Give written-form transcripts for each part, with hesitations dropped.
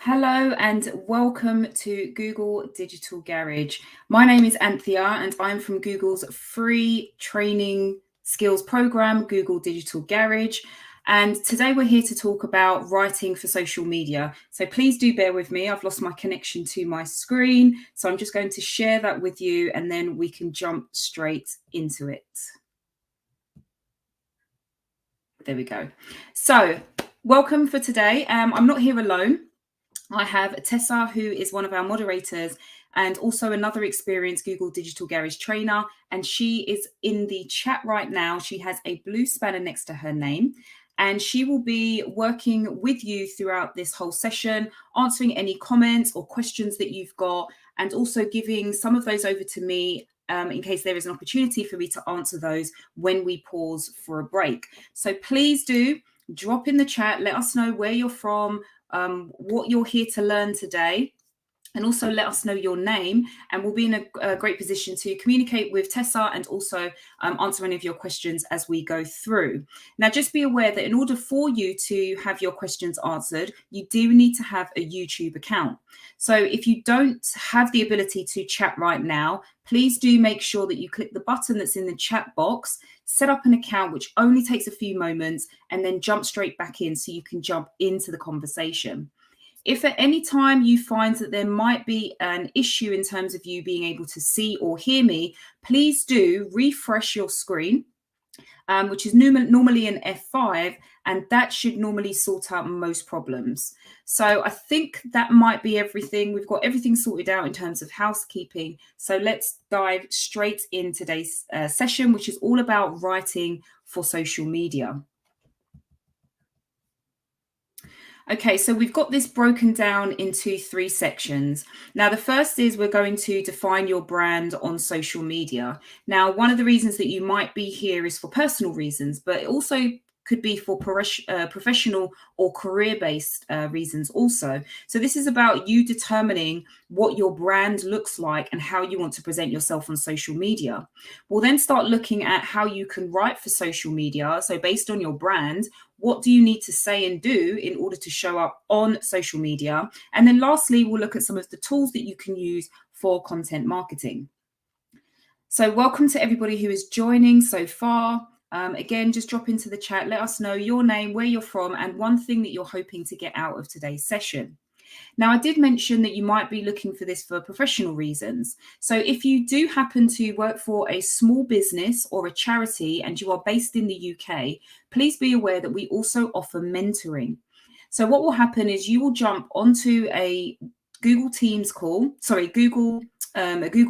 Hello and welcome to Google Digital Garage. My name is Anthea and I'm from Google's free training skills program, Google Digital Garage. And today we're here to talk about writing for social media. So please do bear with me. I've lost my connection to my screen. So I'm just going to share that with you and then we can jump straight into it. There we go. So welcome for today. I'm not here alone. I have Tessa, who is one of our moderators, and also another experienced Google Digital Garage trainer. And she is in the chat right now. She has a blue spanner next to her name. And she will be working with you throughout this whole session, answering any comments or questions that you've got, and also giving some of those over to me in case there is an opportunity for me to answer those when we pause for a break. So please do drop in the chat. Let us know where you're from, what you're here to learn today, and also let us know your name, and we'll be in a great position to communicate with Tessa and also answer any of your questions as we go through. Now, just be aware that in order for you to have your questions answered, you do need to have a YouTube account. So if you don't have the ability to chat right now, please do make sure that you click the button that's in the chat box, set up an account, which only takes a few moments, and then jump straight back in so you can jump into the conversation. If at any time you find that there might be an issue in terms of you being able to see or hear me, please do refresh your screen, which is normally an F5, and that should normally sort out most problems. So I think that might be everything. We've got everything sorted out in terms of housekeeping. So let's dive straight in today's session, which is all about writing for social media. Okay, so we've got this broken down into 3 sections. Now, the first is we're going to define your brand on social media. Now, one of the reasons that you might be here is for personal reasons, but it also could be for professional or career-based reasons also. So this is about you determining what your brand looks like and how you want to present yourself on social media. We'll then start looking at how you can write for social media. So based on your brand, what do you need to say and do in order to show up on social media? And then lastly, we'll look at some of the tools that you can use for content marketing. So welcome to everybody who is joining so far. Again, just drop into the chat. Let us know your name, where you're from, and one thing that you're hoping to get out of today's session. Now, I did mention that you might be looking for this for professional reasons. So if you do happen to work for a small business or a charity and you are based in the UK, please be aware that we also offer mentoring. So what will happen is you will jump onto a Google Teams call, a Google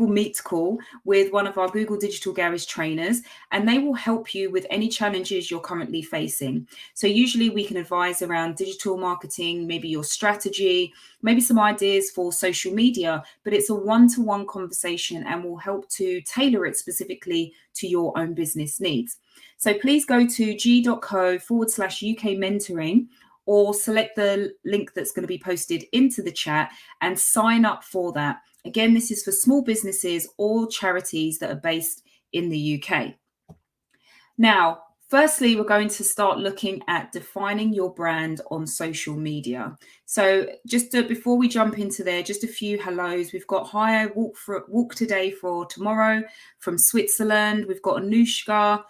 Meet call with one of our Google Digital Garage trainers, and they will help you with any challenges you're currently facing. So usually we can advise around digital marketing, maybe your strategy, maybe some ideas for social media, but it's a one-to-one conversation and will help to tailor it specifically to your own business needs. So please go to g.co/UK mentoring, or select the link that's going to be posted into the chat and sign up for that. Again, this is for small businesses or charities that are based in the UK. Now, firstly, we're going to start looking at defining your brand on social media. So just before we jump into there, just a few hellos. We've got hi, walk today for tomorrow from Switzerland. We've got Anushka,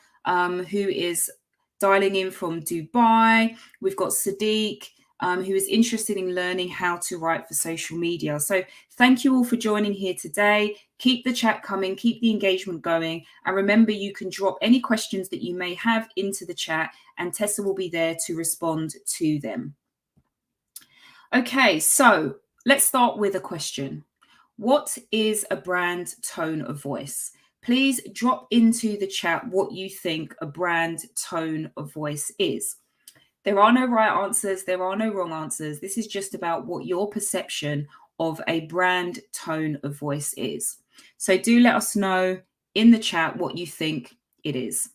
who is dialing in from Dubai. We've got Sadiq, who is interested in learning how to write for social media. So thank you all for joining here today. Keep the chat coming, keep the engagement going. And remember, you can drop any questions that you may have into the chat and Tessa will be there to respond to them. Okay, so let's start with a question. What is a brand tone of voice? Please drop into the chat what you think a brand tone of voice is. There are no right answers. There are no wrong answers. This is just about what your perception of a brand tone of voice is. So do let us know in the chat what you think it is.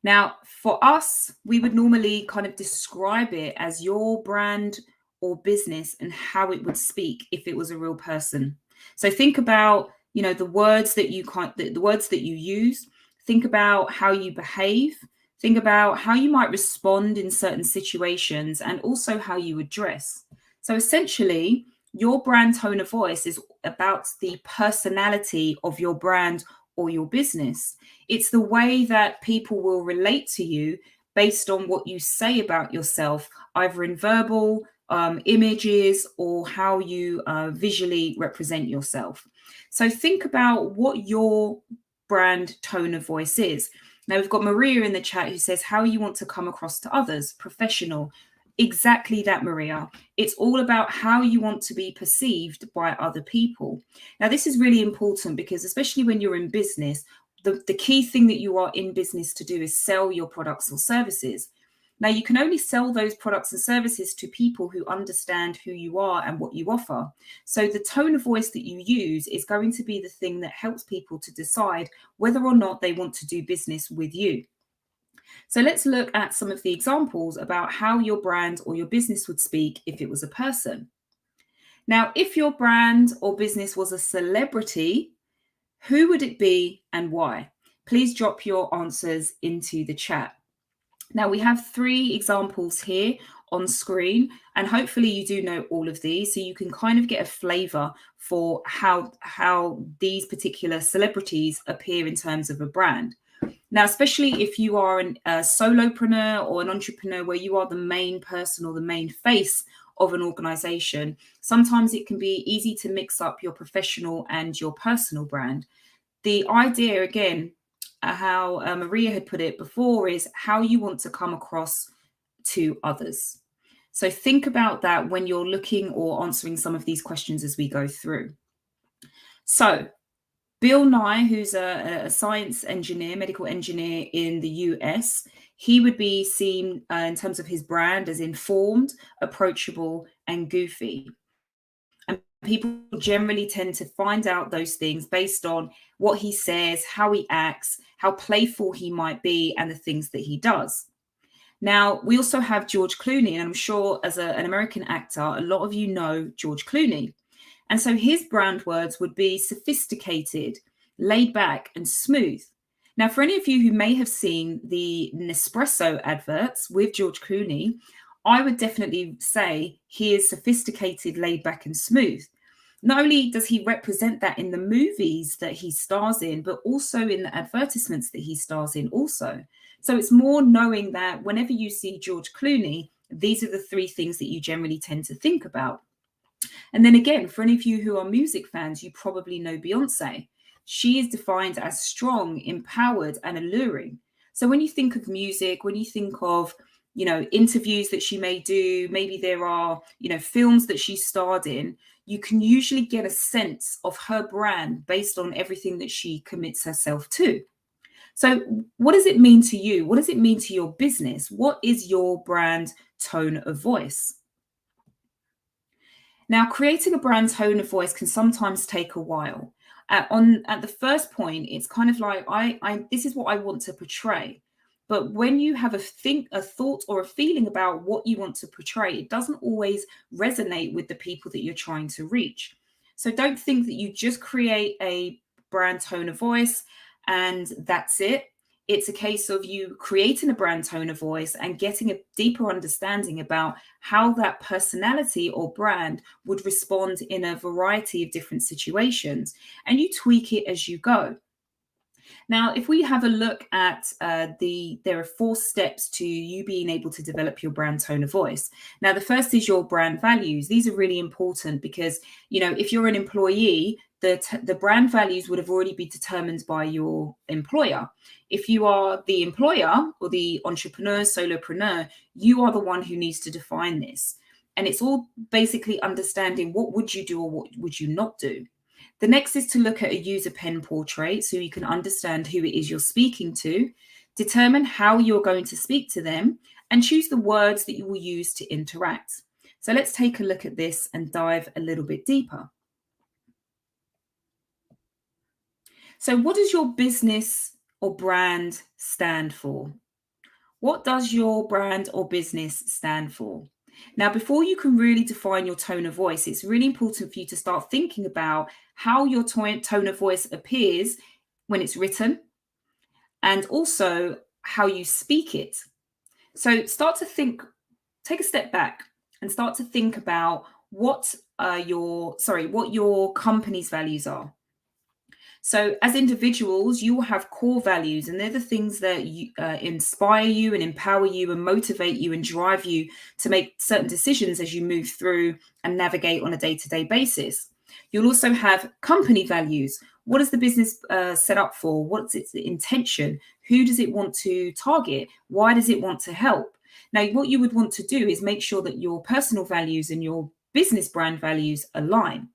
Now, for us, we would normally kind of describe it as your brand or business and how it would speak if it was a real person. So think about, the words that you use. Think about how you behave. Think about how you might respond in certain situations and also how you would dress. So essentially, your brand tone of voice is about the personality of your brand or your business. It's the way that people will relate to you based on what you say about yourself, either in verbal, images, or how you visually represent yourself. So think about what your brand tone of voice is. Now, we've got Maria in the chat who says, how you want to come across to others, professional. Exactly that, Maria. It's all about how you want to be perceived by other people. Now, this is really important because, especially when you're in business, the key thing that you are in business to do is sell your products or services. Now, you can only sell those products and services to people who understand who you are and what you offer. So the tone of voice that you use is going to be the thing that helps people to decide whether or not they want to do business with you. So let's look at some of the examples about how your brand or your business would speak if it was a person. Now, if your brand or business was a celebrity, who would it be and why? Please drop your answers into the chat. Now, we have 3 examples here on screen, and hopefully you do know all of these, so you can kind of get a flavor for how these particular celebrities appear in terms of a brand. Now, especially if you are a solopreneur or an entrepreneur where you are the main person or the main face of an organization, sometimes it can be easy to mix up your professional and your personal brand. The idea, again, how Maria had put it before, is how you want to come across to others. So think about that when you're looking or answering some of these questions as we go through. So Bill Nye, who's a science engineer, medical engineer in the US, he would be seen in terms of his brand as informed, approachable, and goofy. And people generally tend to find out those things based on what he says, how he acts, how playful he might be, and the things that he does. Now, we also have George Clooney, and I'm sure as an American actor, a lot of you know George Clooney. And so his brand words would be sophisticated, laid back, and smooth. Now, for any of you who may have seen the Nespresso adverts with George Clooney, I would definitely say he is sophisticated, laid back, and smooth. Not only does he represent that in the movies that he stars in, but also in the advertisements that he stars in also. So it's more knowing that whenever you see George Clooney, these are the 3 things that you generally tend to think about. And then again, for any of you who are music fans, you probably know Beyonce. She is defined as strong, empowered, and alluring. So when you think of music, when you think of, interviews that she may do, maybe there are, films that she starred in, you can usually get a sense of her brand based on everything that she commits herself to. So what does it mean to you? What does it mean to your business? What is your brand tone of voice? Now, creating a brand tone of voice can sometimes take a while. At the first point, it's kind of like this is what I want to portray. But when you have a thought or a feeling about what you want to portray, it doesn't always resonate with the people that you're trying to reach. So don't think that you just create a brand tone of voice and that's it. It's a case of you creating a brand tone of voice and getting a deeper understanding about how that personality or brand would respond in a variety of different situations. And you tweak it as you go. Now, if we have a look at there are 4 steps to you being able to develop your brand tone of voice. Now, the first is your brand values. These are really important because, if you're an employee, the brand values would have already been determined by your employer. If you are the employer or the entrepreneur, solopreneur, you are the one who needs to define this. And it's all basically understanding what would you do or what would you not do. The next is to look at a user pen portrait so you can understand who it is you're speaking to, determine how you're going to speak to them, and choose the words that you will use to interact. So let's take a look at this and dive a little bit deeper. So what does your business or brand stand for? What does your brand or business stand for? Now, before you can really define your tone of voice, it's really important for you to start thinking about how your tone of voice appears when it's written and also how you speak it. So start to think, take a step back and start to think about what your company's values are. So, as individuals, you will have core values, and they're the things that inspire you and empower you and motivate you and drive you to make certain decisions as you move through and navigate on a day to day basis. You'll also have company values. What is the business set up for? What's its intention? Who does it want to target? Why does it want to help? Now, what you would want to do is make sure that your personal values and your business brand values align.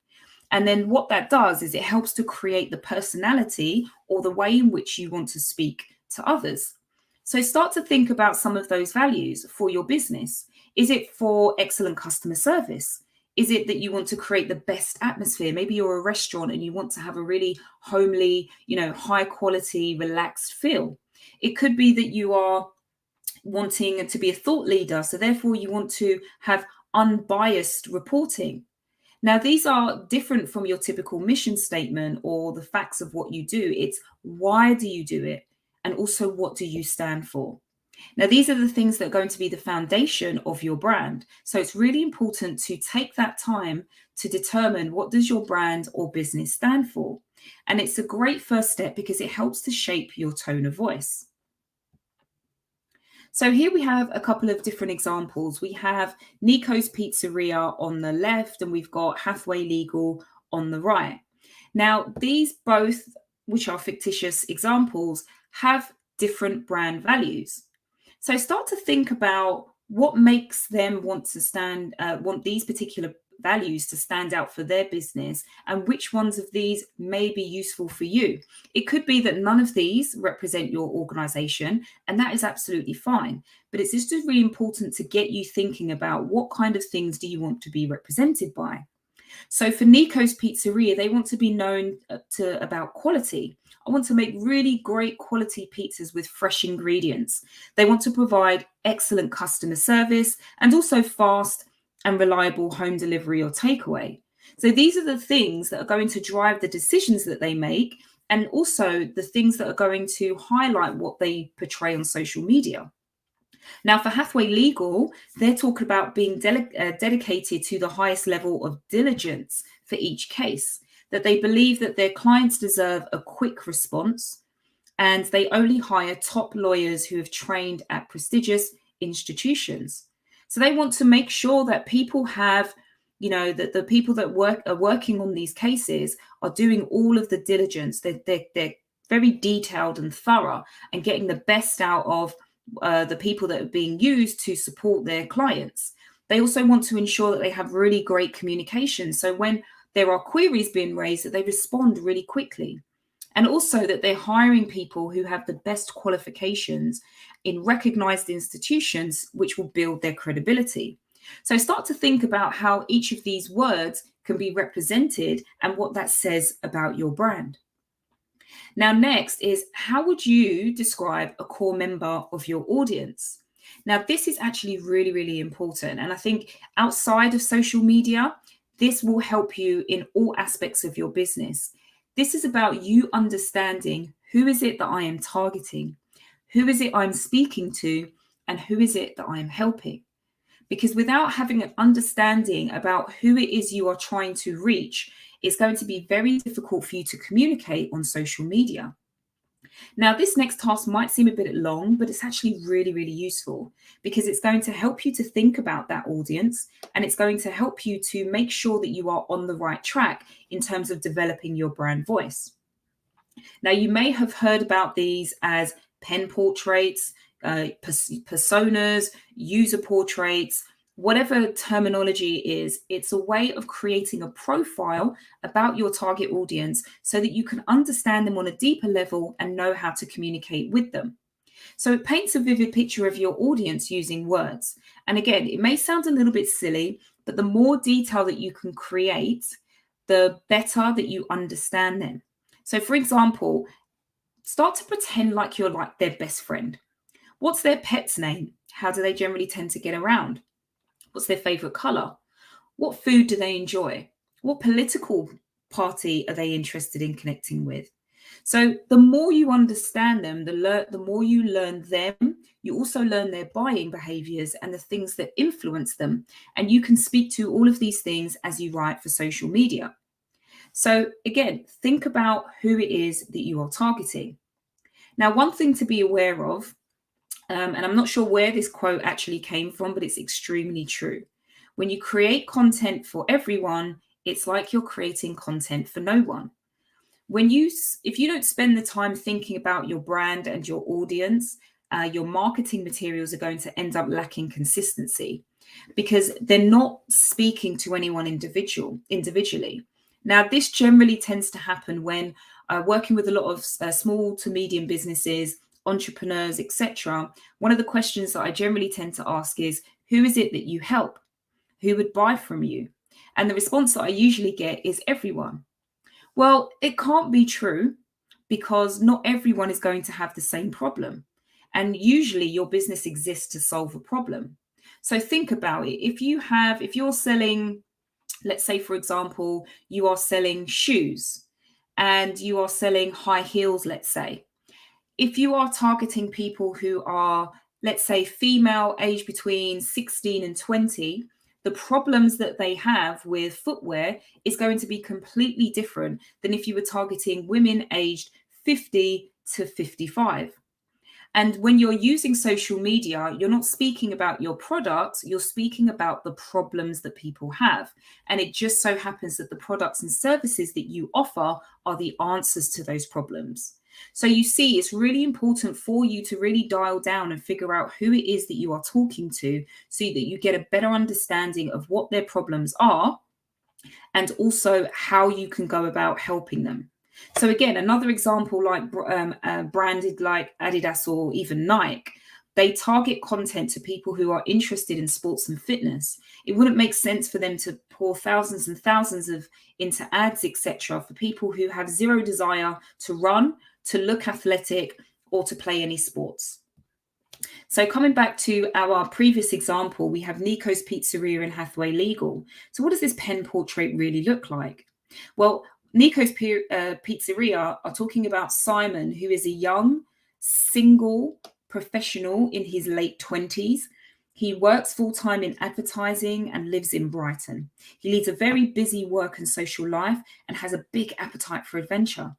And then what that does is it helps to create the personality or the way in which you want to speak to others. So start to think about some of those values for your business. Is it for excellent customer service? Is it that you want to create the best atmosphere? Maybe you're a restaurant and you want to have a really homely, high quality, relaxed feel. It could be that you are wanting to be a thought leader. So therefore you want to have unbiased reporting. Now, these are different from your typical mission statement or the facts of what you do. It's why do you do it? And also, what do you stand for? Now, these are the things that are going to be the foundation of your brand. So it's really important to take that time to determine what does your brand or business stand for. And it's a great first step because it helps to shape your tone of voice. So here we have a couple of different examples. We have Nico's Pizzeria on the left, and we've got Hathaway Legal on the right. Now, these both, which are fictitious examples, have different brand values. So start to think about what makes them want these particular values to stand out for their business, and which ones of these may be useful for you. It could be that none of these represent your organization, and that is absolutely fine. But it's just really important to get you thinking about what kind of things do you want to be represented by. So for Nico's Pizzeria, they want to be known about quality. I want to make really great quality pizzas with fresh ingredients. They want to provide excellent customer service and also fast and reliable home delivery or takeaway. So these are the things that are going to drive the decisions that they make, and also the things that are going to highlight what they portray on social media. Now, for Hathaway Legal, they're talking about being dedicated to the highest level of diligence for each case, that they believe that their clients deserve a quick response, and they only hire top lawyers who have trained at prestigious institutions. So they want to make sure that people have, that the people that are working on these cases are doing all of the diligence. They're very detailed and thorough and getting the best out of the people that are being used to support their clients. They also want to ensure that they have really great communication. So when there are queries being raised, that they respond really quickly. And also that they're hiring people who have the best qualifications in recognized institutions, which will build their credibility. So start to think about how each of these words can be represented and what that says about your brand. Now, next is, how would you describe a core member of your audience? Now, this is actually really, really important. And I think outside of social media, this will help you in all aspects of your business. This is about you understanding who is it that I am targeting, who is it I'm speaking to, and who is it that I am helping. Because without having an understanding about who it is you are trying to reach, it's going to be very difficult for you to communicate on social media. Now, this next task might seem a bit long, but it's actually really, really useful because it's going to help you to think about that audience, and it's going to help you to make sure that you are on the right track in terms of developing your brand voice. Now, you may have heard about these as pen portraits, personas, user portraits, whatever terminology is. It's a way of creating a profile about your target audience so that you can understand them on a deeper level and know how to communicate with them. So it paints a vivid picture of your audience using words. And again, it may sound a little bit silly, but the more detail that you can create, the better that you understand them. So for example, start to pretend like you're like their best friend. What's their pet's name? How do they generally tend to get around? What's their favorite color? What food do they enjoy? What political party are they interested in connecting with? So the more you understand them, the more you learn them, You also learn their buying behaviors and the things that influence them. And you can speak to all of these things as you write for social media. So, again, think about who it is that you are targeting. Now, one thing to be aware of, and I'm not sure where this quote actually came from, but it's extremely true. When you create content for everyone, it's like you're creating content for no one. If you don't spend the time thinking about your brand and your audience, your marketing materials are going to end up lacking consistency because they're not speaking to anyone individually. Now, this generally tends to happen when working with a lot of small to medium businesses, entrepreneurs, etc. One of the questions that I generally tend to ask is, who is it that you help? Who would buy from you? And the response that I usually get is everyone. Well, it can't be true because not everyone is going to have the same problem. And usually your business exists to solve a problem. So think about it. If you're selling, let's say, for example, you are selling shoes and you are selling high heels, let's say. If you are targeting people who are, let's say, female, aged between 16 and 20, the problems that they have with footwear is going to be completely different than if you were targeting women aged 50 to 55. And when you're using social media, you're not speaking about your products, you're speaking about the problems that people have. And it just so happens that the products and services that you offer are the answers to those problems. So you see, it's really important for you to really dial down and figure out who it is that you are talking to so that you get a better understanding of what their problems are and also how you can go about helping them. So again, another example like branded like Adidas or even Nike, they target content to people who are interested in sports and fitness. It wouldn't make sense for them to pour thousands and thousands into ads, etc., for people who have zero desire to run, to look athletic, or to play any sports. So coming back to our previous example, we have Nico's Pizzeria and Hathaway Legal. So what does this pen portrait really look like? Well, Nico's Pizzeria are talking about Simon, who is a young, single professional in his late 20s. He works full-time in advertising and lives in Brighton. He leads a very busy work and social life and has a big appetite for adventure.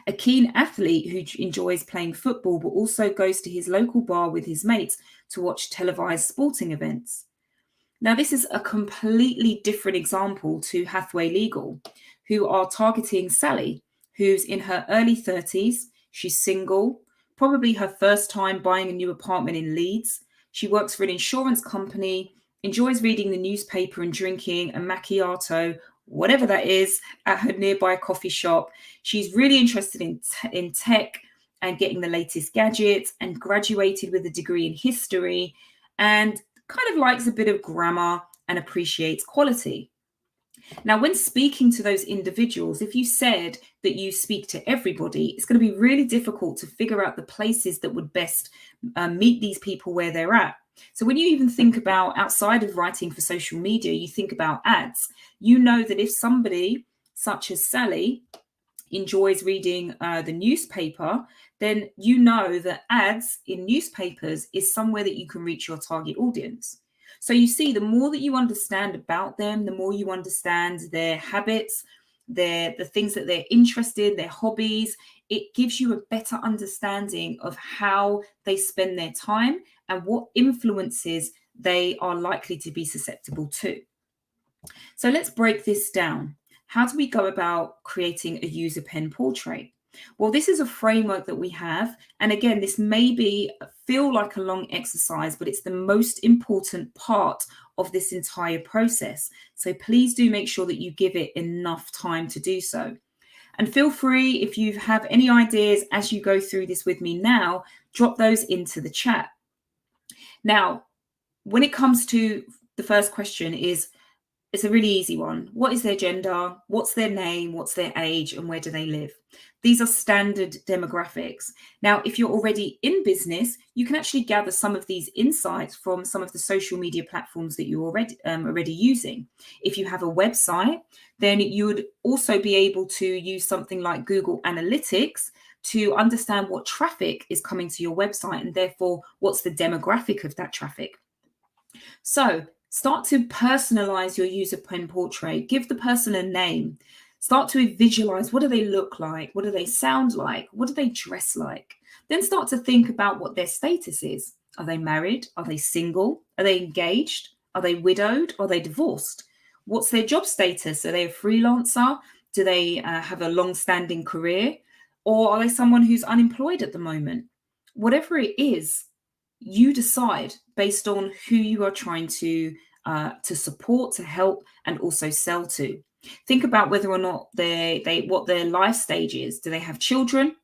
A keen athlete who enjoys playing football but also goes to his local bar with his mates to watch televised sporting events. Now, this is a completely different example to Hathaway Legal, who are targeting Sally, who's in her early 30s. She's single, probably her first time buying a new apartment in Leeds. She works for an insurance company, enjoys reading the newspaper and drinking a macchiato, whatever that is, at her nearby coffee shop. She's really interested in tech and getting the latest gadgets, and graduated with a degree in history, and kind of likes a bit of grammar and appreciates quality. Now, when speaking to those individuals, if you said that you speak to everybody, it's going to be really difficult to figure out the places that would best meet these people where they're at. So when you even think about outside of writing for social media, you think about ads, you know that if somebody such as Sally enjoys reading the newspaper, then you know that ads in newspapers is somewhere that you can reach your target audience. So you see, the more that you understand about them, the more you understand their habits, the things that they're interested in, their hobbies. It gives you a better understanding of how they spend their time and what influences they are likely to be susceptible to. So let's break this down. How do we go about creating a user pen portrait? Well, this is a framework that we have. And again, this may feel like a long exercise, but it's the most important part of this entire process. So please do make sure that you give it enough time to do so. And feel free, if you have any ideas as you go through this with me now, drop those into the chat. Now, when it comes to the first question it's a really easy one. What is their gender? What's their name? What's their age? And where do they live? These are standard demographics. Now, if you're already in business, you can actually gather some of these insights from some of the social media platforms that you're already using. If you have a website, then you would also be able to use something like Google Analytics to understand what traffic is coming to your website and therefore what's the demographic of that traffic. So start to personalize your user pen portrait, give the person a name, start to visualize, what do they look like? What do they sound like? What do they dress like? Then start to think about what their status is. Are they married? Are they single? Are they engaged? Are they widowed? Are they divorced? What's their job status? Are they a freelancer? Do they have a long-standing career? Or are they someone who's unemployed at the moment? Whatever it is, you decide based on who you are trying to support, to help, and also sell to. Think about whether or not what their life stage is. Do they have children?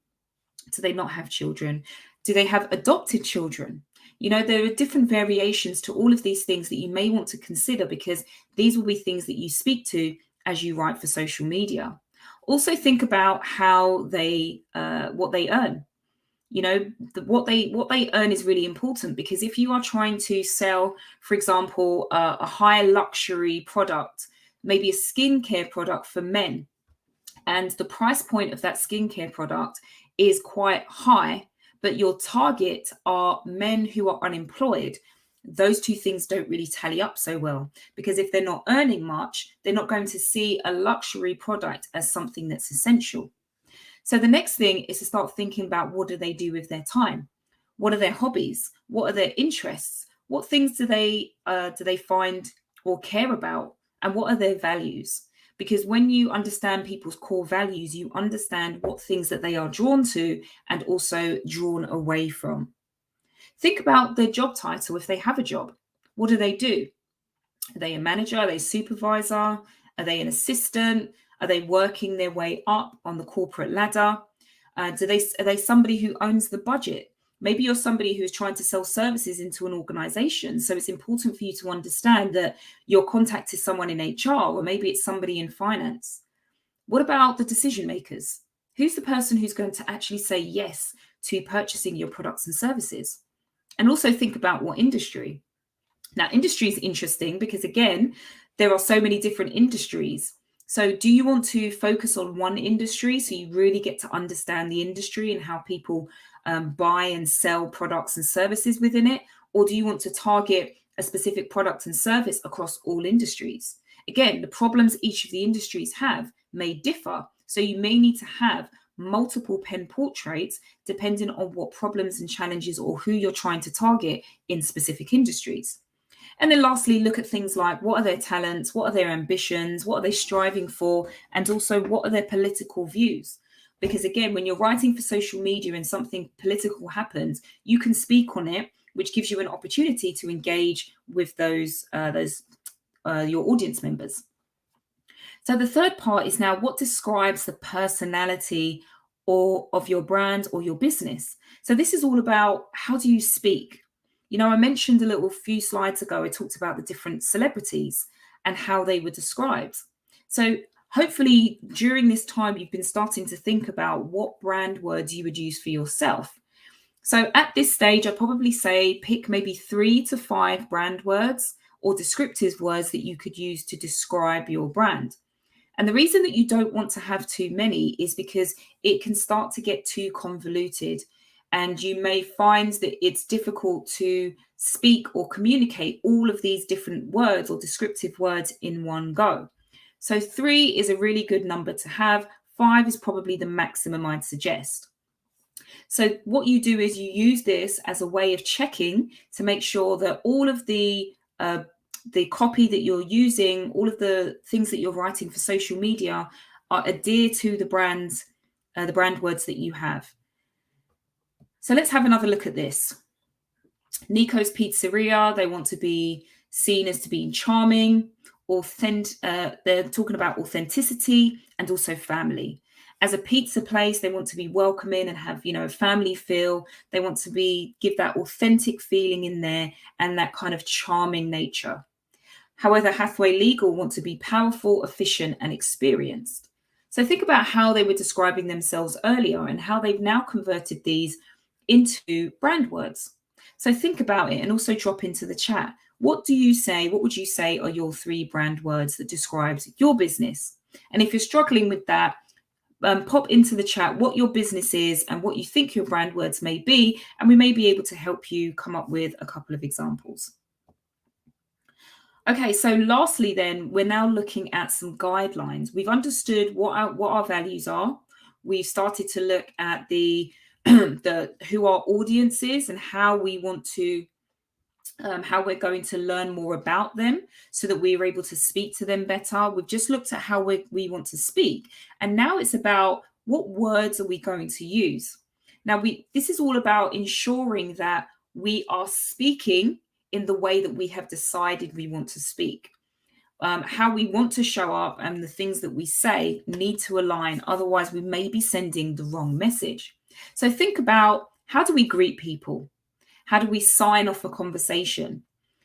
Do they not have children? Do they have adopted children? You know, there are different variations to all of these things that you may want to consider, because these will be things that you speak to as you write for social media. Also think about how they what they earn. You know, what they earn is really important, because if you are trying to sell, for example, a high luxury product, maybe a skincare product for men, and the price point of that skincare product is quite high, but your target are men who are unemployed, those two things don't really tally up so well, because if they're not earning much, they're not going to see a luxury product as something that's essential. So the next thing is to start thinking about, what do they do with their time? What are their hobbies? What are their interests? What things do they find or care about? And what are their values? Because when you understand people's core values, you understand what things that they are drawn to and also drawn away from. Think about their job title if they have a job. What do they do? Are they a manager? Are they a supervisor? Are they an assistant? Are they working their way up on the corporate ladder? Are they somebody who owns the budget? Maybe you're somebody who's trying to sell services into an organization. So it's important for you to understand that your contact is someone in HR, or maybe it's somebody in finance. What about the decision makers? Who's the person who's going to actually say yes to purchasing your products and services? And also think about what industry. Now, industry is interesting because, again, there are so many different industries. So do you want to focus on one industry so you really get to understand the industry and how people buy and sell products and services within it? Or do you want to target a specific product and service across all industries? Again, the problems each of the industries have may differ. So you may need to have multiple pen portraits depending on what problems and challenges or who you're trying to target in specific industries. And then lastly, look at things like, what are their talents? What are their ambitions? What are they striving for? And also, what are their political views? Because again, when you're writing for social media and something political happens, you can speak on it, which gives you an opportunity to engage with those your audience members. So the third part is now, what describes the personality of your brand or your business? So this is all about, how do you speak? You know, I mentioned a few slides ago, I talked about the different celebrities and how they were described. So hopefully during this time, you've been starting to think about what brand words you would use for yourself. So at this stage, I'd probably say pick maybe 3 to 5 brand words or descriptive words that you could use to describe your brand. And the reason that you don't want to have too many is because it can start to get too convoluted, and you may find that it's difficult to speak or communicate all of these different words or descriptive words in one go. So 3 is a really good number to have. 5 is probably the maximum I'd suggest. So what you do is you use this as a way of checking to make sure that all of the copy that you're using, all of the things that you're writing for social media are adhere to the brand words that you have. So let's have another look at this. Nico's Pizzeria, they want to be seen as to being charming, they're talking about authenticity and also family. As a pizza place, they want to be welcoming and have, a family feel. They want to give that authentic feeling in there and that kind of charming nature. However, Hathaway Legal want to be powerful, efficient, and experienced. So think about how they were describing themselves earlier and how they've now converted these into brand words. So think about it and also drop into the chat. What would you say are your 3 brand words that describes your business? And if you're struggling with that, pop into the chat what your business is and what you think your brand words may be, and we may be able to help you come up with a couple of examples. Okay, so lastly then, we're now looking at some guidelines. We've understood what our values are. We've started to look at the who our audience is and how we want to how we're going to learn more about them so that we're able to speak to them better. We've just looked at how we want to speak. And now it's about what words are we going to use. Now, this is all about ensuring that we are speaking in the way that we have decided we want to speak. How we want to show up and the things that we say need to align. Otherwise, we may be sending the wrong message. So think about, how do we greet people? How do we sign off a conversation?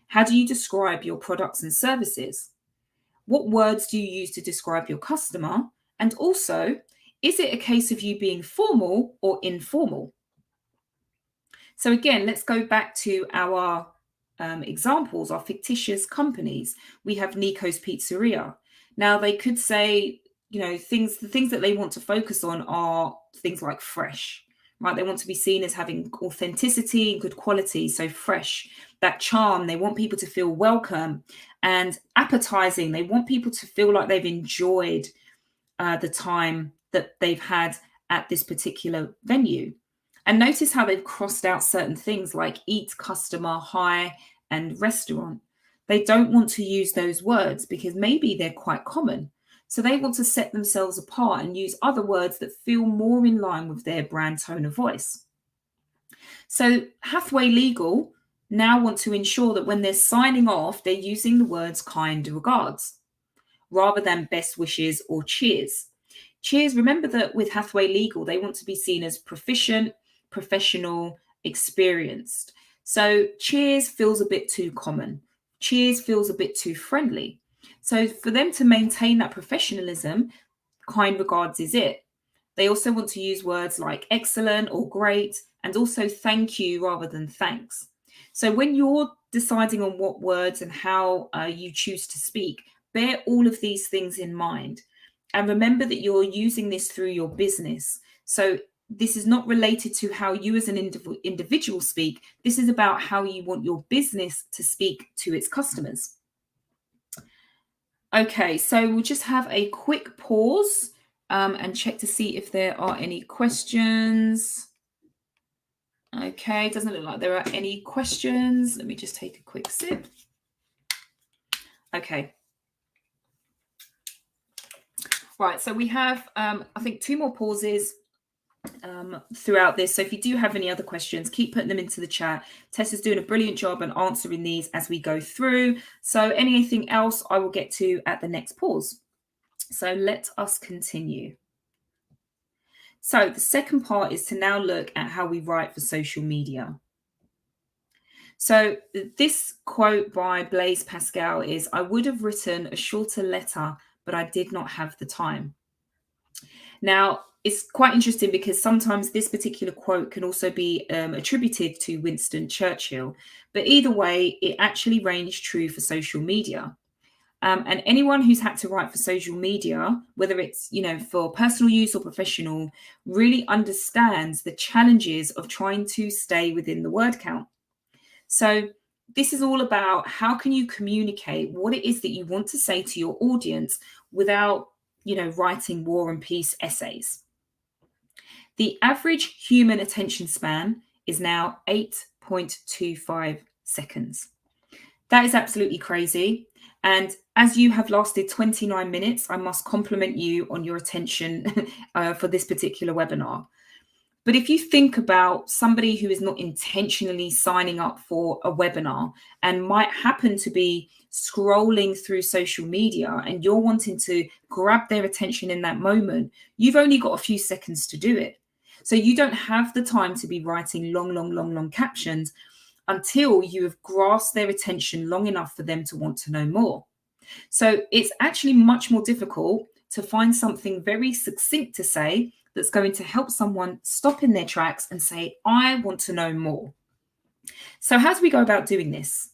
How do you describe your products and services? What words do you use to describe your customer? And also, is it a case of you being formal or informal? So again, let's go back to our examples, our fictitious companies. We have Nico's Pizzeria. Now they could say, the things that they want to focus on are things like fresh, right? They want to be seen as having authenticity and good quality. So fresh, that charm, they want people to feel welcome, and appetizing. They want people to feel like they've enjoyed the time that they've had at this particular venue. And notice how they've crossed out certain things like eat, customer, high, and restaurant. They don't want to use those words because maybe they're quite common. So they want to set themselves apart and use other words that feel more in line with their brand tone of voice. So Hathway Legal now want to ensure that when they're signing off, they're using the words kind regards rather than best wishes or cheers. Cheers, remember that with Hathway Legal, they want to be seen as proficient, professional, experienced. So cheers feels a bit too common. Cheers feels a bit too friendly. So for them to maintain that professionalism, kind regards is it. They also want to use words like excellent or great, and also thank you rather than thanks. So when you're deciding on what words and how you choose to speak, bear all of these things in mind. And remember that you're using this through your business. So this is not related to how you as an individual speak. This is about how you want your business to speak to its customers. Okay, so we'll just have a quick pause and check to see if there are any questions. Okay, doesn't look like there are any questions. Let me just take a quick sip. Okay. Right, so we have, I think, 2 more pauses throughout this. So if you do have any other questions, keep putting them into the chat. Tessa's doing a brilliant job on answering these as we go through. So anything else I will get to at the next pause. So let us continue. So the second part is to now look at how we write for social media. So this quote by Blaise Pascal is, "I would have written a shorter letter, but I did not have the time." Now, it's quite interesting because sometimes this particular quote can also be attributed to Winston Churchill. But either way, it actually reigns true for social media. And anyone who's had to write for social media, whether it's, for personal use or professional, really understands the challenges of trying to stay within the word count. So this is all about how can you communicate what it is that you want to say to your audience without, writing war and peace essays. The average human attention span is now 8.25 seconds. That is absolutely crazy. And as you have lasted 29 minutes, I must compliment you on your attention for this particular webinar. But if you think about somebody who is not intentionally signing up for a webinar and might happen to be scrolling through social media and you're wanting to grab their attention in that moment, you've only got a few seconds to do it. So you don't have the time to be writing long captions until you have grasped their attention long enough for them to want to know more. So it's actually much more difficult to find something very succinct to say that's going to help someone stop in their tracks and say, I want to know more. So how do we go about doing this?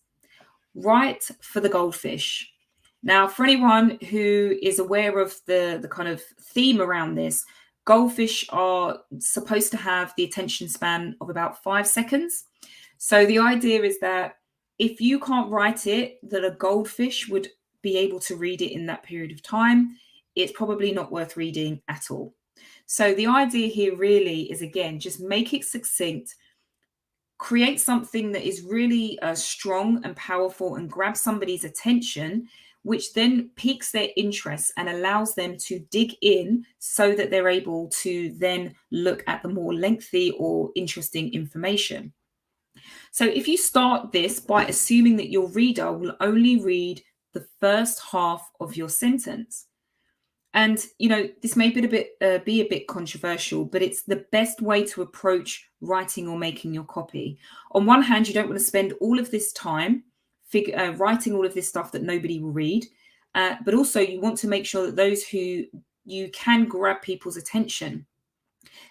Write for the goldfish. Now, for anyone who is aware of the kind of theme around this, Goldfish are supposed to have the attention span of about 5 seconds. So the idea is that if you can't write it, that a goldfish would be able to read it in that period of time, it's probably not worth reading at all. So the idea here really is, again, just make it succinct, create something that is really strong and powerful and grab somebody's attention, which then piques their interest and allows them to dig in so that they're able to then look at the more lengthy or interesting information. So if you start this by assuming that your reader will only read the first half of your sentence, and this may be a bit controversial, but it's the best way to approach writing or making your copy. On one hand, you don't want to spend all of this time writing all of this stuff that nobody will read, but also you want to make sure that those who you can grab people's attention,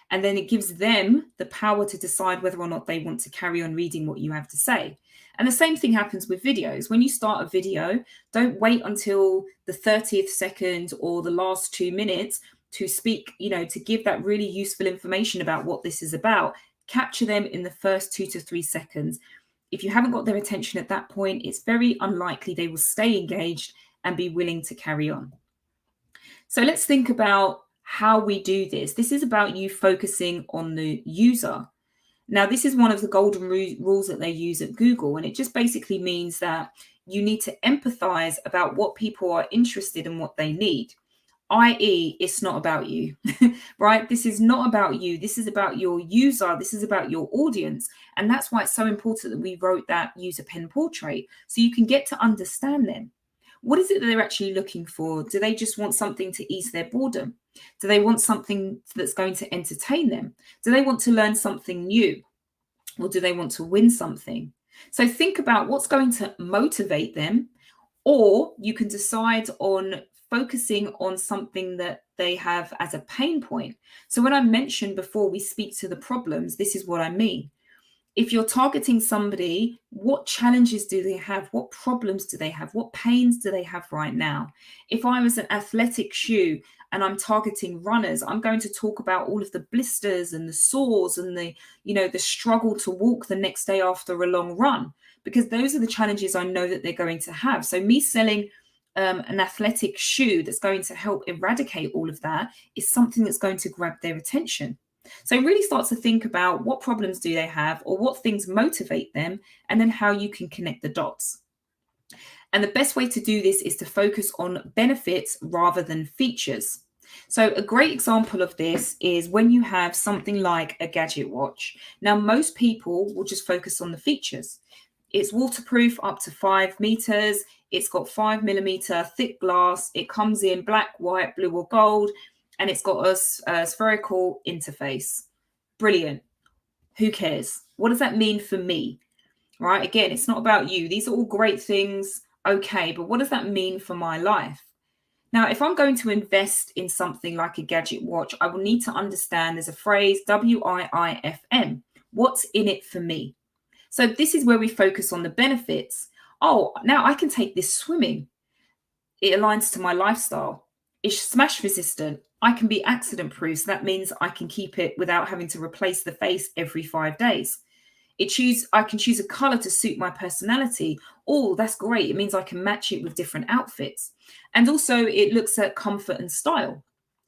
and then it gives them the power to decide whether or not they want to carry on reading what you have to say. And the same thing happens with videos. When you start a video, don't wait until the 30th second or the last 2 minutes to speak, to give that really useful information about what this is about. Capture them in the first 2 to 3 seconds. If you haven't got their attention at that point, it's very unlikely they will stay engaged and be willing to carry on. So let's think about how we do this. This is about you focusing on the user. Now, this is one of the golden rules that they use at Google, and it just basically means that you need to empathize about what people are interested in, what they need, i.e., it's not about you, right? This is not about you. This is about your user. This is about your audience. And that's why it's so important that we wrote that user pen portrait, so you can get to understand them. What is it that they're actually looking for? Do they just want something to ease their boredom? Do they want something that's going to entertain them? Do they want to learn something new? Or do they want to win something? So think about what's going to motivate them, or you can decide on focusing on something that they have as a pain point. So when I mentioned before we speak to the problems, this is what I mean. If you're targeting somebody, what challenges do they have? What problems do they have? What pains do they have right now? If I was an athletic shoe and I'm targeting runners, I'm going to talk about all of the blisters and the sores and the struggle to walk the next day after a long run, because those are the challenges I know that they're going to have. So me selling an athletic shoe that's going to help eradicate all of that is something that's going to grab their attention. So really start to think about what problems do they have, or what things motivate them, and then how you can connect the dots. And the best way to do this is to focus on benefits rather than features. So a great example of this is when you have something like a gadget watch. Now, most people will just focus on the features. It's waterproof up to 5 meters. It's got 5mm thick glass. It comes in black, white, blue, or gold. And it's got a spherical interface. Brilliant. Who cares? What does that mean for me? Right? Again, it's not about you. These are all great things. Okay, but what does that mean for my life? Now, if I'm going to invest in something like a gadget watch, I will need to understand there's a phrase, WIIFM. What's in it for me? So this is where we focus on the benefits. Oh, now I can take this swimming. It aligns to my lifestyle. It's smash resistant. I can be accident proof. So that means I can keep it without having to replace the face every 5 days. I can choose a color to suit my personality. Oh, that's great. It means I can match it with different outfits. And also it looks at comfort and style.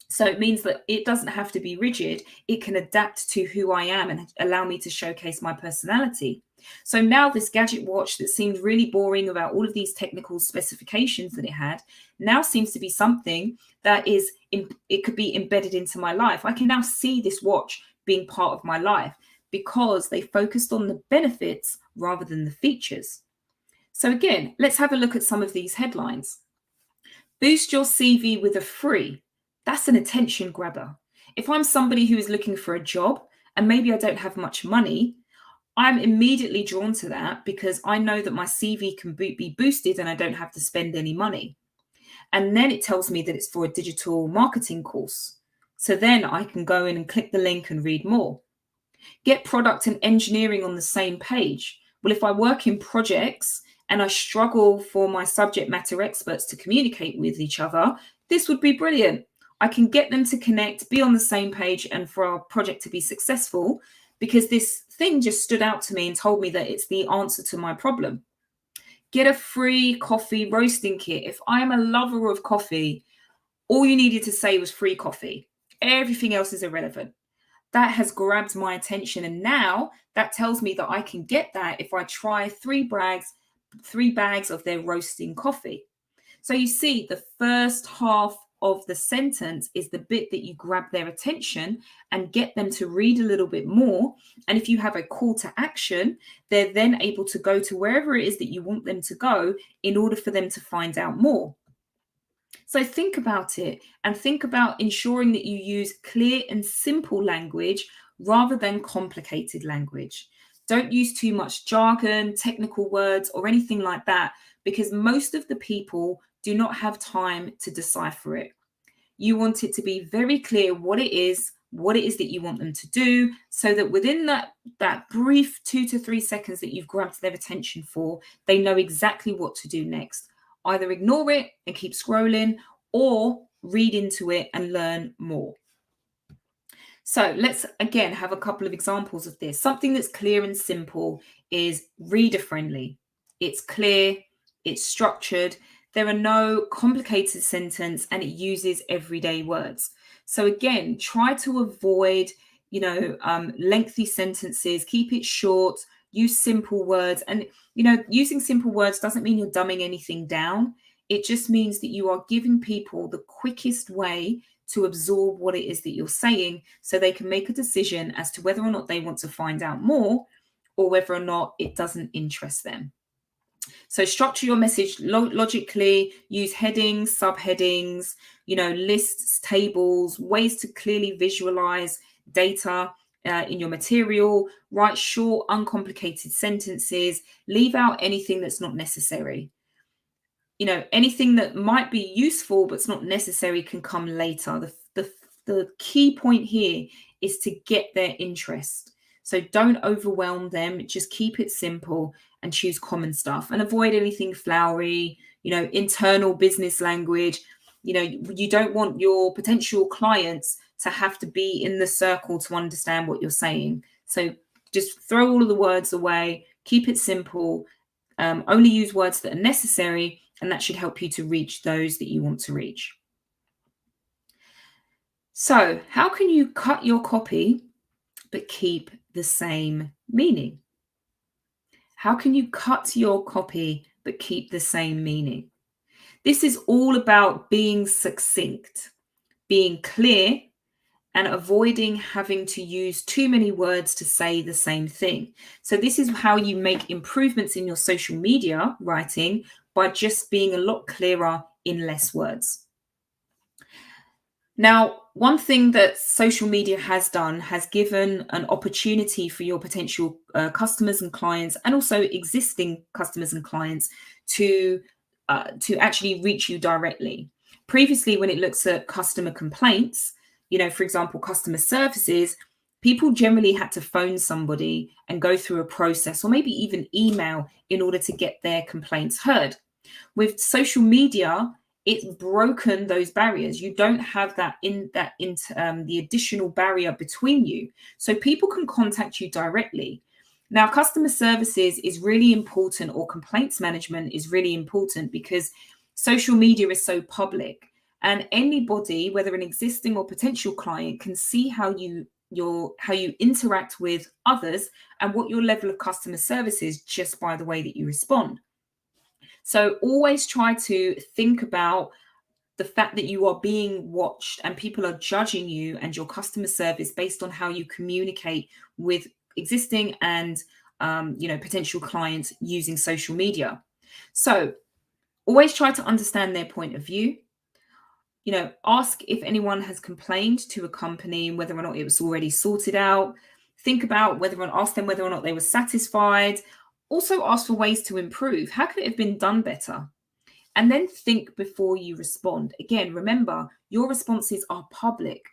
So it means that it doesn't have to be rigid. It can adapt to who I am and allow me to showcase my personality. So now this gadget watch that seemed really boring about all of these technical specifications that it had now seems to be something that it could be embedded into my life. I can now see this watch being part of my life because they focused on the benefits rather than the features. So again, let's have a look at some of these headlines. Boost your CV with a free. That's an attention grabber. If I'm somebody who is looking for a job and maybe I don't have much money, I'm immediately drawn to that because I know that my CV can be boosted and I don't have to spend any money. And then it tells me that it's for a digital marketing course. So then I can go in and click the link and read more. Get product and engineering on the same page. Well, if I work in projects and I struggle for my subject matter experts to communicate with each other, this would be brilliant. I can get them to connect, be on the same page, and for our project to be successful, because this thing just stood out to me and told me that it's the answer to my problem. Get a free coffee roasting kit. If I'm a lover of coffee, all you needed to say was free coffee. Everything else is irrelevant. That has grabbed my attention. And now that tells me that I can get that if I try three bags of their roasting coffee. So you see, the first half of the sentence is the bit that you grab their attention and get them to read a little bit more. And if you have a call to action, they're then able to go to wherever it is that you want them to go in order for them to find out more. So think about it and think about ensuring that you use clear and simple language rather than complicated language. Don't use too much jargon, technical words, or anything like that, because most of the people do not have time to decipher it. You want it to be very clear what it is that you want them to do, so that within that brief 2 to 3 seconds that you've grabbed their attention for, they know exactly what to do next. Either ignore it and keep scrolling, or read into it and learn more. So let's again have a couple of examples of this. Something that's clear and simple is reader friendly. It's clear, it's structured, there are no complicated sentences, and it uses everyday words. So again, try to avoid, lengthy sentences, keep it short, use simple words. And, using simple words doesn't mean you're dumbing anything down. It just means that you are giving people the quickest way to absorb what it is that you're saying, so they can make a decision as to whether or not they want to find out more or whether or not it doesn't interest them. So structure your message logically, use headings, subheadings, lists, tables, ways to clearly visualize data in your material. Write short, uncomplicated sentences. Leave out anything that's not necessary. Anything that might be useful but's not necessary can come later. The key point here is to get their interest. So don't overwhelm them. Just keep it simple and choose common stuff, and avoid anything flowery, internal business language. You don't want your potential clients to have to be in the circle to understand what you're saying. So just throw all of the words away, keep it simple, only use words that are necessary, and that should help you to reach those that you want to reach. So how can you cut your copy but keep the same meaning? How can you cut your copy but keep the same meaning? This is all about being succinct, being clear, and avoiding having to use too many words to say the same thing. So this is how you make improvements in your social media writing, by just being a lot clearer in less words. Now, one thing that social media has done has given an opportunity for your potential customers and clients, and also existing customers and clients, to actually reach you directly. Previously, when it looks at customer complaints, for example, customer services, people generally had to phone somebody and go through a process, or maybe even email, in order to get their complaints heard. With social media, it's broken those barriers. You don't have the additional barrier between you, so people can contact you directly. Now, customer services is really important, or complaints management is really important, because social media is so public, and anybody, whether an existing or potential client, can see how you interact with others and what your level of customer service is just by the way that you respond. So always try to think about the fact that you are being watched and people are judging you and your customer service based on how you communicate with existing and potential clients using social media. So always try to understand their point of view. Ask if anyone has complained to a company and whether or not it was already sorted out. Think about ask them whether or not they were satisfied. Also ask for ways to improve. How could it have been done better? And then think before you respond. Again, remember, your responses are public.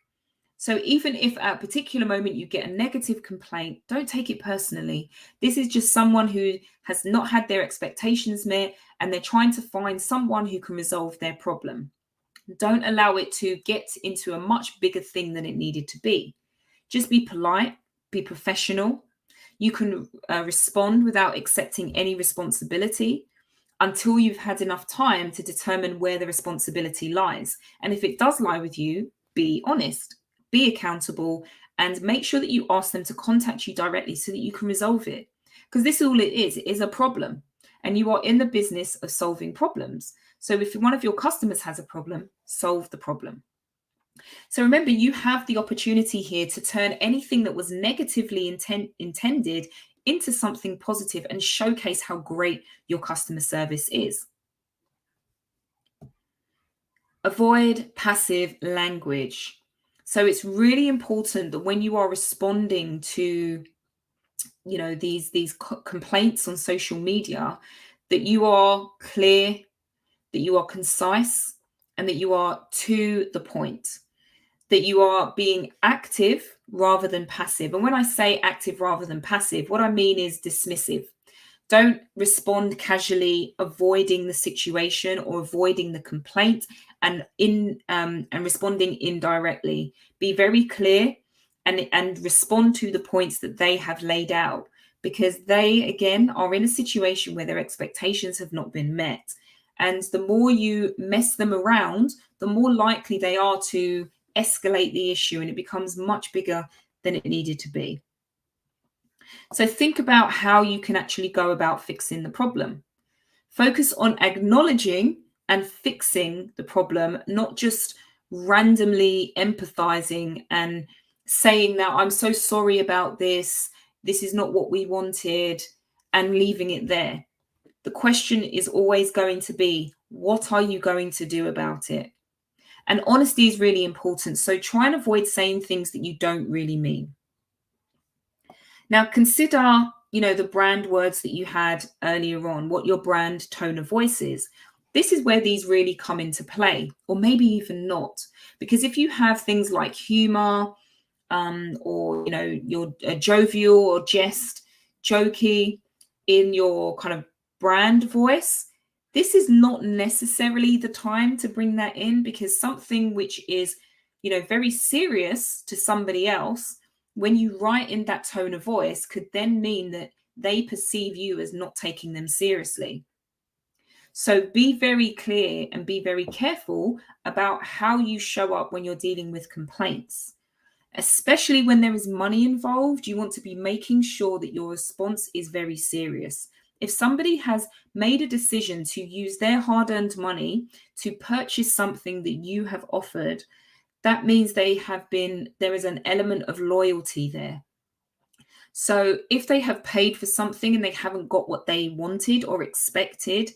So even if at a particular moment you get a negative complaint, don't take it personally. This is just someone who has not had their expectations met, and they're trying to find someone who can resolve their problem. Don't allow it to get into a much bigger thing than it needed to be. Just be polite, be professional. You can respond without accepting any responsibility until you've had enough time to determine where the responsibility lies. And if it does lie with you, be honest, be accountable, and make sure that you ask them to contact you directly so that you can resolve it. Because this is all it is a problem. And you are in the business of solving problems. So if one of your customers has a problem, solve the problem. So remember, you have the opportunity here to turn anything that was negatively intended into something positive and showcase how great your customer service is. Avoid passive language. So it's really important that when you are responding to, these complaints on social media, that you are clear, that you are concise, and that you are to the point, that you are being active rather than passive. And when I say active rather than passive, what I mean is dismissive. Don't respond casually, avoiding the situation or avoiding the complaint and responding indirectly. Be very clear and respond to the points that they have laid out, because they, again, are in a situation where their expectations have not been met. And the more you mess them around, the more likely they are to escalate the issue, and it becomes much bigger than it needed to be. So think about how you can actually go about fixing the problem. Focus on acknowledging and fixing the problem, not just randomly empathizing and saying that I'm so sorry about this, this is not what we wanted, and leaving it there. The question is always going to be, what are you going to do about it? And honesty is really important. So try and avoid saying things that you don't really mean. Now consider, the brand words that you had earlier on, what your brand tone of voice is. This is where these really come into play, or maybe even not. Because if you have things like humor, or, you're jovial or jest, jokey in your kind of brand voice, this is not necessarily the time to bring that in, because something which is, very serious to somebody else, when you write in that tone of voice, could then mean that they perceive you as not taking them seriously. So be very clear and be very careful about how you show up when you're dealing with complaints. Especially when there is money involved, you want to be making sure that your response is very serious. If somebody has made a decision to use their hard-earned money to purchase something that you have offered, that means there is an element of loyalty there. So if they have paid for something and they haven't got what they wanted or expected,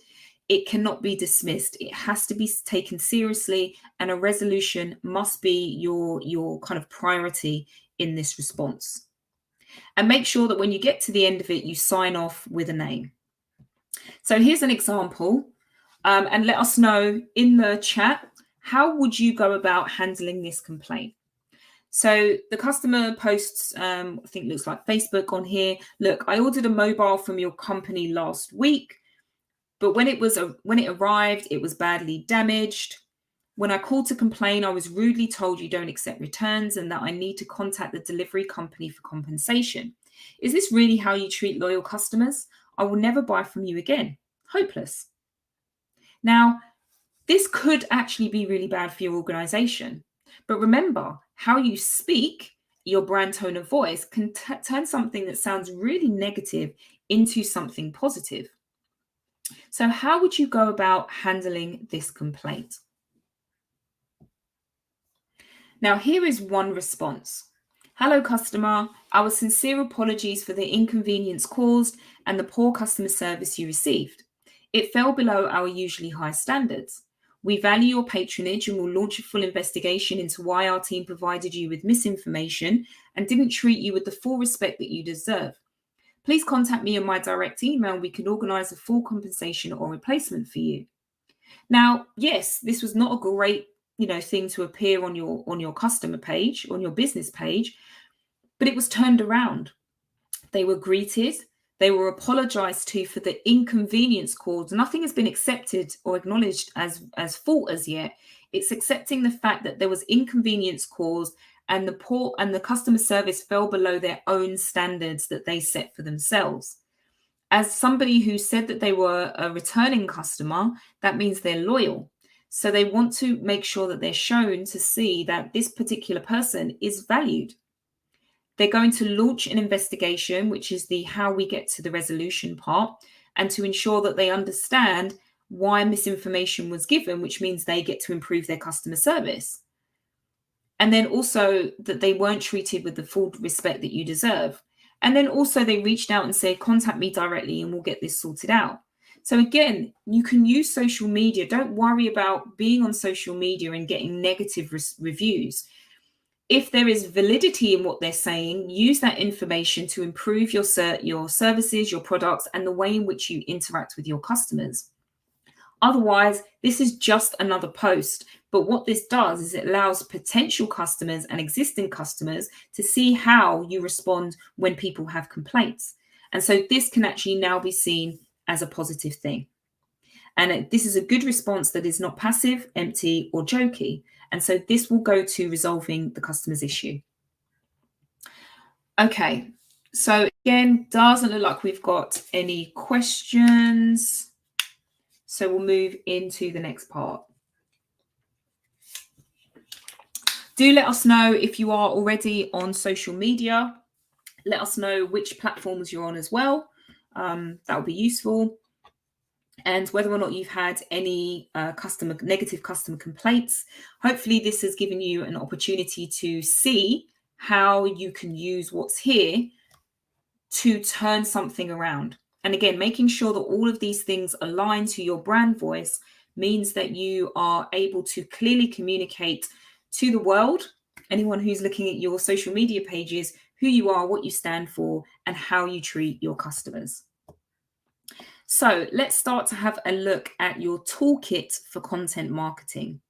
it cannot be dismissed. It has to be taken seriously, and a resolution must be your kind of priority in this response. And make sure that when you get to the end of it, you sign off with a name. So here's an example, and let us know in the chat, how would you go about handling this complaint? So the customer posts, I think it looks like Facebook on here. Look, I ordered a mobile from your company last week, but when it arrived, it was badly damaged. When I called to complain, I was rudely told you don't accept returns and that I need to contact the delivery company for compensation. Is this really how you treat loyal customers? I will never buy from you again. Hopeless. Now, this could actually be really bad for your organization. But remember, how you speak, your brand tone of voice, can turn something that sounds really negative into something positive. So how would you go about handling this complaint? Now, here is one response. Hello, customer. Our sincere apologies for the inconvenience caused and the poor customer service you received. It fell below our usually high standards. We value your patronage and will launch a full investigation into why our team provided you with misinformation and didn't treat you with the full respect that you deserve. Please contact me on my direct email. We can organize a full compensation or replacement for you. Now, yes, this was not a great, thing to appear on your customer page, on your business page, but it was turned around. They were greeted. They were apologized to for the inconvenience caused. Nothing has been accepted or acknowledged as fault as yet. It's accepting the fact that there was inconvenience caused and the customer service fell below their own standards that they set for themselves. As somebody who said that they were a returning customer, that means they're loyal. So they want to make sure that they're shown to see that this particular person is valued. They're going to launch an investigation, which is the how we get to the resolution part, and to ensure that they understand why misinformation was given, which means they get to improve their customer service. And then also that they weren't treated with the full respect that you deserve. And then also they reached out and said, contact me directly and we'll get this sorted out. So again, you can use social media. Don't worry about being on social media and getting negative reviews. If there is validity in what they're saying, use that information to improve your services, your products, and the way in which you interact with your customers. Otherwise, this is just another post. But what this does is it allows potential customers and existing customers to see how you respond when people have complaints. And so this can actually now be seen as a positive thing. And this is a good response that is not passive, empty, or jokey. And so this will go to resolving the customer's issue. Okay, so again, doesn't look like we've got any questions. So we'll move into the next part. Do let us know if you are already on social media. Let us know which platforms you're on as well. That would be useful. And whether or not you've had any negative customer complaints. Hopefully this has given you an opportunity to see how you can use what's here to turn something around. And again, making sure that all of these things align to your brand voice means that you are able to clearly communicate to the world, anyone who's looking at your social media pages, who you are, what you stand for, and how you treat your customers. So let's start to have a look at your toolkit for content marketing.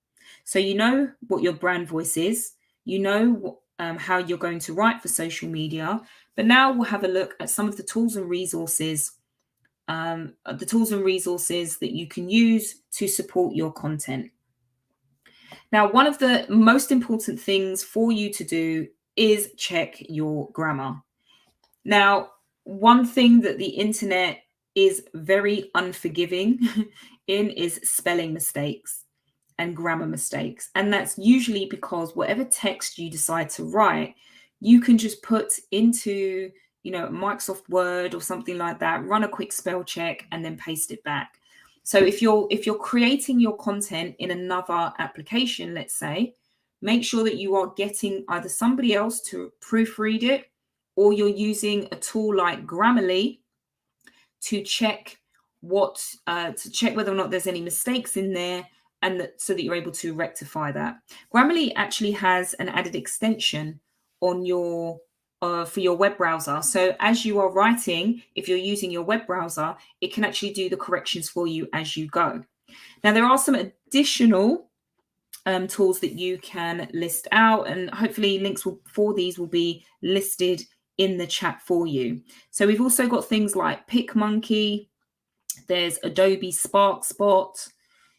So you know what your brand voice is, you know how you're going to write for social media, but now we'll have a look at some of the tools and resources that you can use to support your content. Now, one of the most important things for you to do is check your grammar. Now, one thing that the internet is very unforgiving in is spelling mistakes and grammar mistakes. And that's usually because whatever text you decide to write, you can just put into, Microsoft Word or something like that, run a quick spell check and then paste it back. So if you're creating your content in another application, let's say, make sure that you are getting either somebody else to proofread it, or you're using a tool like Grammarly to check whether or not there's any mistakes in there, and so that you're able to rectify that. Grammarly actually has an added extension on your for your web browser. So as you are writing, if you're using your web browser, it can actually do the corrections for you as you go. Now, there are some additional tools that you can list out, and hopefully links for these will be listed in the chat for you. So we've also got things like PicMonkey, there's Adobe Spark Spot,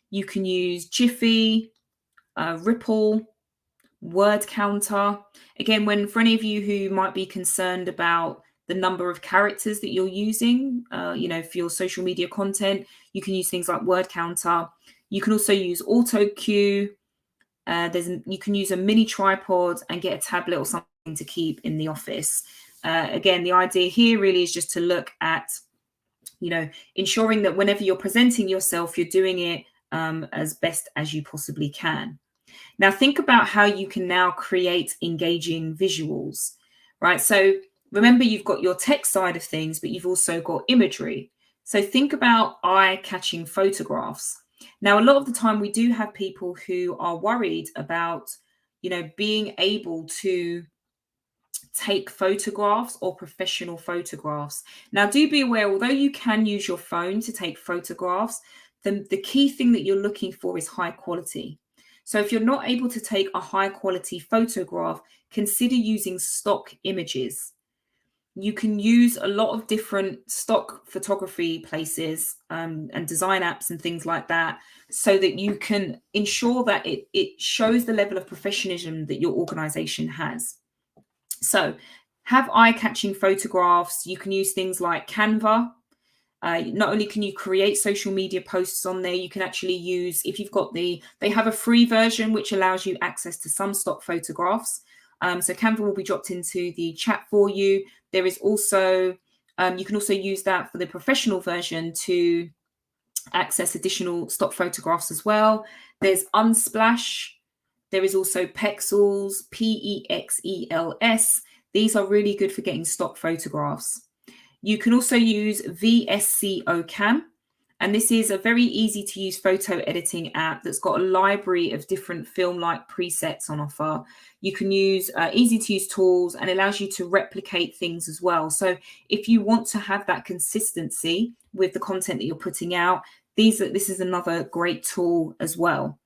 you can use Jiffy, Ripple, Word Counter. Again, for any of you who might be concerned about the number of characters that you're using, for your social media content, you can use things like Word Counter. You can also use AutoCue. You can use a mini tripod and get a tablet or something to keep in the office. Again, the idea here really is just to look at, ensuring that whenever you're presenting yourself, you're doing it as best as you possibly can. Now, think about how you can now create engaging visuals, right? So remember, you've got your text side of things, but you've also got imagery. So think about eye-catching photographs. Now, a lot of the time we do have people who are worried about, being able to take photographs or professional photographs. Now, do be aware, although you can use your phone to take photographs, the key thing that you're looking for is high quality. So if you're not able to take a high quality photograph, consider using stock images. You can use a lot of different stock photography places and design apps and things like that, so that you can ensure that it shows the level of professionalism that your organization has. So have eye-catching photographs. You can use things like Canva. Not only can you create social media posts on there, you can actually use, if you've got they have a free version which allows you access to some stock photographs. So Canva will be dropped into the chat for you. There is also, you can also use that for the professional version to access additional stock photographs as well. There's Unsplash. There is also Pexels, Pexels. These are really good for getting stock photographs. You can also use VSCO-Cam, and this is a very easy to use photo editing app that's got a library of different film-like presets on offer. You can use easy to use tools and allows you to replicate things as well. So if you want to have that consistency with the content that you're putting out, this is another great tool as well.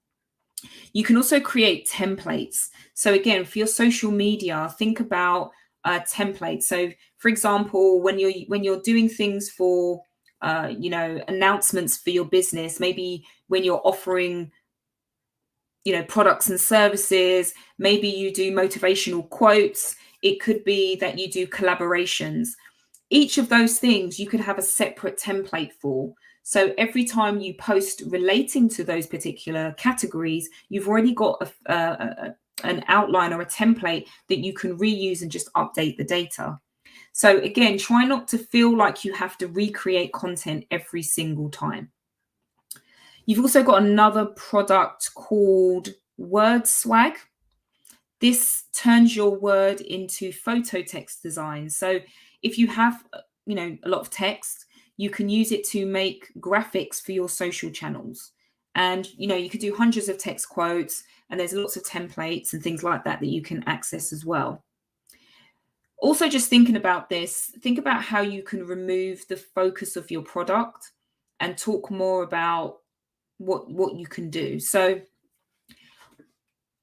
You can also create templates. So again, for your social media, think about templates. So for example, when you're doing things for announcements for your business, maybe when you're offering products and services, maybe you do motivational quotes, it could be that you do collaborations. Each of those things you could have a separate template for. So every time you post relating to those particular categories, you've already got an outline or a template that you can reuse and just update the data. So again, try not to feel like you have to recreate content every single time. You've also got another product called WordSwag. This turns your word into photo text design. So if you have, a lot of text, you can use it to make graphics for your social channels. And, you could do hundreds of text quotes, and there's lots of templates and things like that that you can access as well. Also, just thinking about this, think about how you can remove the focus of your product and talk more about what you can do. So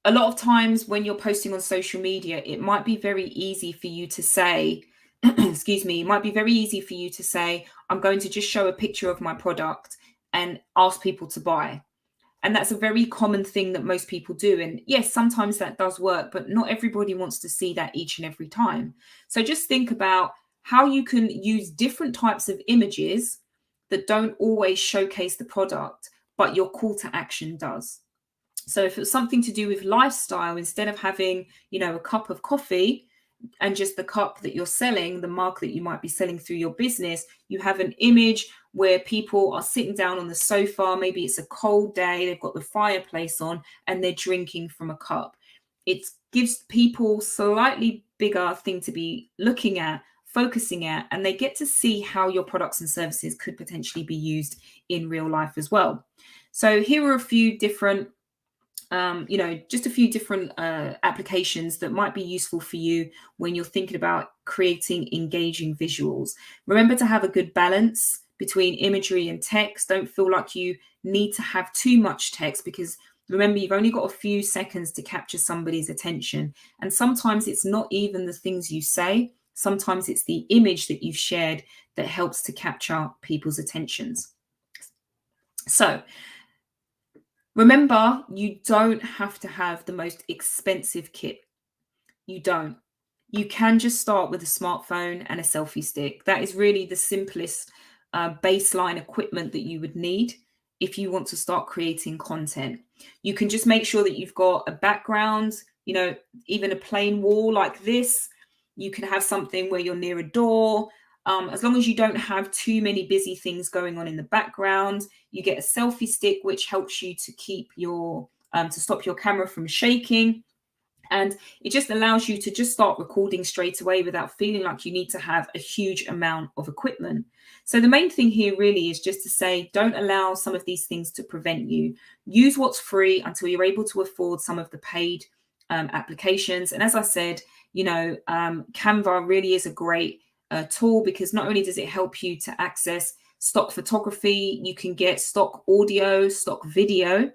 a lot of times when you're posting on social media, it might be very easy for you to say, it might be very easy for you to say, I'm going to just show a picture of my product and ask people to buy. And that's a very common thing that most people do. And yes, sometimes that does work, but not everybody wants to see that each and every time. So just think about how you can use different types of images that don't always showcase the product, but your call to action does. So if it's something to do with lifestyle, instead of having, a cup of coffee and just the cup that you're selling, the mug that you might be selling through your business, you have an image where people are sitting down on the sofa. Maybe it's a cold day, they've got the fireplace on and they're drinking from a cup. It gives people slightly bigger thing to be looking at, focusing at, and they get to see how your products and services could potentially be used in real life as well. So here are a few different just a few different applications that might be useful for you when you're thinking about creating engaging visuals. Remember to have a good balance between imagery and text. Don't feel like you need to have too much text, because remember, you've only got a few seconds to capture somebody's attention. And sometimes it's not even the things you say. Sometimes it's the image that you've shared that helps to capture people's attentions. So remember, you don't have to have the most expensive kit. You don't. You can just start with a smartphone and a selfie stick. That is really the simplest baseline equipment that you would need if you want to start creating content. You can just make sure that you've got a background, even a plain wall like this. You can have something where you're near a door. As long as you don't have too many busy things going on in the background. You get a selfie stick, which helps you to keep your to stop your camera from shaking. And it just allows you to just start recording straight away without feeling like you need to have a huge amount of equipment. So the main thing here really is just to say, don't allow some of these things to prevent you. Use what's free until you're able to afford some of the paid applications. And as I said, Canva really is a great tool, because not only does it help you to access stock photography, you can get stock audio, stock video,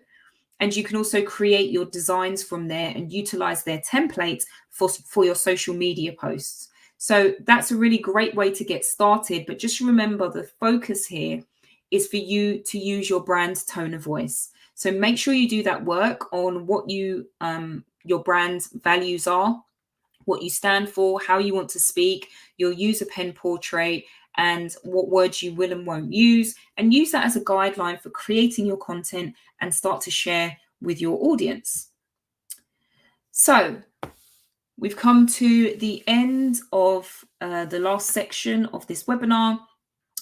and you can also create your designs from there and utilize their templates for your social media posts. So that's a really great way to get started. But just remember, the focus here is for you to use your brand tone of voice. So make sure you do that work on what your brand's values are, what you stand for, how you want to speak, your user pen portrait, and what words you will and won't use, and use that as a guideline for creating your content and start to share with your audience. So we've come to the end of the last section of this webinar,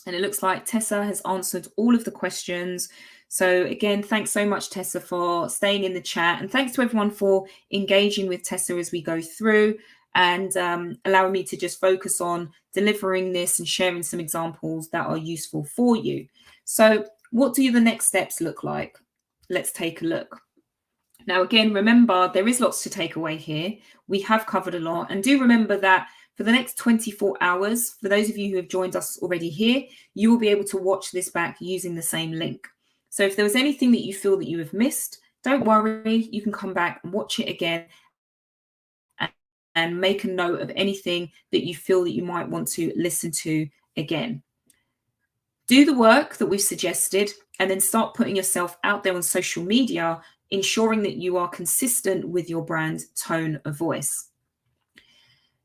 and it looks like Tessa has answered all of the questions. So again, thanks so much, Tessa, for staying in the chat, and thanks to everyone for engaging with Tessa as we go through and allowing me to just focus on delivering this and sharing some examples that are useful for you. So what do the next steps look like? Let's take a look. Now, again, remember, there is lots to take away here. We have covered a lot. And do remember that for the next 24 hours, for those of you who have joined us already here, you will be able to watch this back using the same link. So if there was anything that you feel that you have missed, don't worry, you can come back and watch it again and make a note of anything that you feel that you might want to listen to again. Do the work that we've suggested and then start putting yourself out there on social media, ensuring that you are consistent with your brand tone of voice.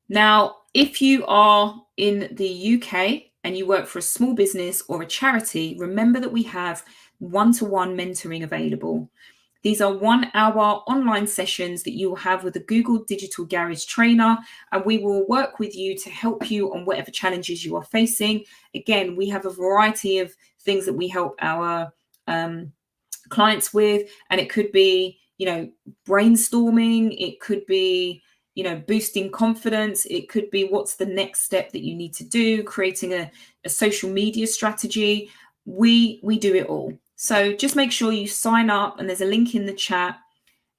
Now, if you are in the UK and you work for a small business or a charity, remember that we have one-to-one mentoring available. These are 1 hour online sessions that you will have with a Google Digital Garage trainer, and we will work with you to help you on whatever challenges you are facing. Again, we have a variety of things that we help our clients with, and it could be, brainstorming, it could be, boosting confidence, it could be what's the next step that you need to do, creating a social media strategy. We do it all. So just make sure you sign up, and there's a link in the chat,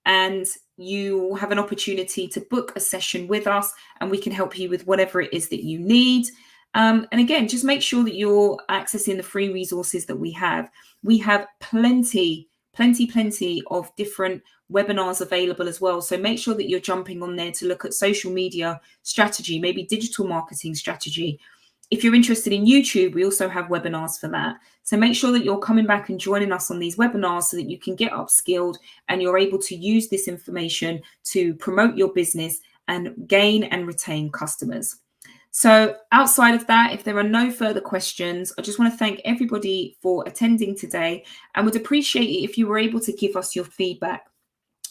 and you have an opportunity to book a session with us, and we can help you with whatever it is that you need. And again, just make sure that you're accessing the free resources that we have. We have plenty of different webinars available as well. So make sure that you're jumping on there to look at social media strategy, maybe digital marketing strategy. If you're interested in YouTube, we also have webinars for that. So make sure that you're coming back and joining us on these webinars so that you can get upskilled and you're able to use this information to promote your business and gain and retain customers. So outside of that, if there are no further questions, I just want to thank everybody for attending today and would appreciate it if you were able to give us your feedback.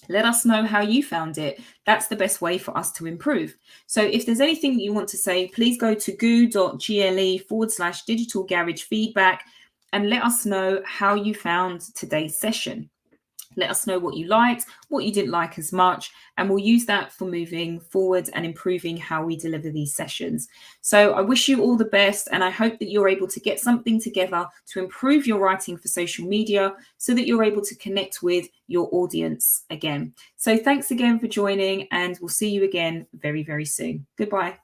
Let us know how you found it. That's the best way for us to improve. So if there's anything that you want to say, please go to goo.gle/digital garage feedback and let us know how you found today's session. Let us know what you liked, what you didn't like as much, and we'll use that for moving forward and improving how we deliver these sessions. So I wish you all the best, and I hope that you're able to get something together to improve your writing for social media so that you're able to connect with your audience again. So thanks again for joining, and we'll see you again very, very soon. Goodbye.